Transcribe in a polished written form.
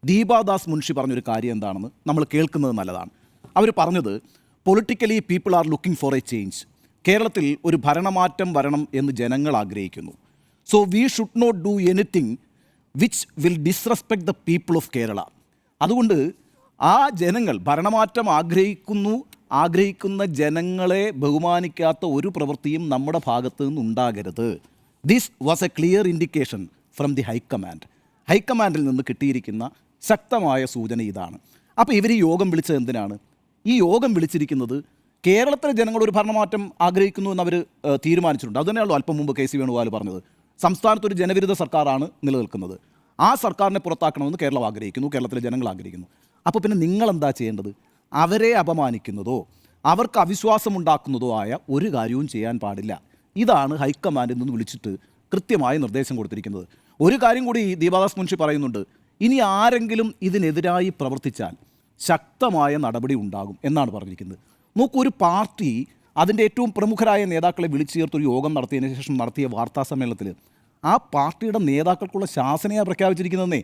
ദീപാദാസ് മുൻഷി പറഞ്ഞൊരു കാര്യം എന്താണെന്ന് നമ്മൾ കേൾക്കുന്നത് നല്ലതാണ്. അവർ പറഞ്ഞത് politically people are looking for a change. കേരളത്തിൽ ഒരു ഭരണമാറ്റം വരണം എന്ന് ജനങ്ങൾ ആഗ്രഹിക്കുന്നു. So we should not do anything which will disrespect the people of Kerala. അതുകൊണ്ട് ആ ജനങ്ങൾ ഭരണമാറ്റം ആഗ്രഹിക്കുന്ന ജനങ്ങളെ ബഹുമാനിക്കാത്ത ഒരു പ്രവൃത്തിയും നമ്മുടെ ഭാഗത്ത് നിന്നുണ്ടാകരുത്. This was a clear indication from the high command. ഹൈക്കമാൻഡിൽ നിന്ന് കിട്ടിയിരിക്കുന്ന ശക്തമായ സൂചന ഇതാണ്. അപ്പോൾ ഇവർ ഈ യോഗം വിളിച്ചത് എന്തിനാണ്? ഈ യോഗം വിളിച്ചിരിക്കുന്നത് കേരളത്തിലെ ജനങ്ങൾ ഒരു ഭരണമാറ്റം ആഗ്രഹിക്കുന്നു എന്നവർ തീരുമാനിച്ചിട്ടുണ്ട്. അതുതന്നെയാണല്ലോ അല്പം മുമ്പ് കെ സി വേണുഗോപാൽ പറഞ്ഞത്. സംസ്ഥാനത്തൊരു ജനവിരുദ്ധ സർക്കാരാണ് നിലനിൽക്കുന്നത്. ആ സർക്കാരിനെ പുറത്താക്കണമെന്ന് കേരളം ആഗ്രഹിക്കുന്നു, കേരളത്തിലെ ജനങ്ങൾ ആഗ്രഹിക്കുന്നു. അപ്പോൾ പിന്നെ നിങ്ങളെന്താ ചെയ്യേണ്ടത്? അവരെ അപമാനിക്കുന്നതോ അവർക്ക് അവിശ്വാസമുണ്ടാക്കുന്നതോ ആയ ഒരു കാര്യവും ചെയ്യാൻ പാടില്ല. ഇതാണ് ഹൈക്കമാൻഡിൽ നിന്ന് വിളിച്ചിട്ട് കൃത്യമായ നിർദ്ദേശം കൊടുത്തിരിക്കുന്നത്. ഒരു കാര്യം കൂടി ദീപാദാസ് മുൻഷി പറയുന്നുണ്ട്. ഇനി ആരെങ്കിലും ഇതിനെതിരായി പ്രവർത്തിച്ചാൽ ശക്തമായ നടപടി ഉണ്ടാകും എന്നാണ് പറഞ്ഞിരിക്കുന്നത്. നോക്കൂ, ഒരു പാർട്ടി അതിൻ്റെ ഏറ്റവും പ്രമുഖരായ നേതാക്കളെ വിളിച്ചു ചേർത്തൊരു യോഗം നടത്തിയതിന് ശേഷം നടത്തിയ വാർത്താ സമ്മേളനത്തിൽ ആ പാർട്ടിയുടെ നേതാക്കൾക്കുള്ള ശാസനയാണ് പ്രഖ്യാപിച്ചിരിക്കുന്നതെന്നേ.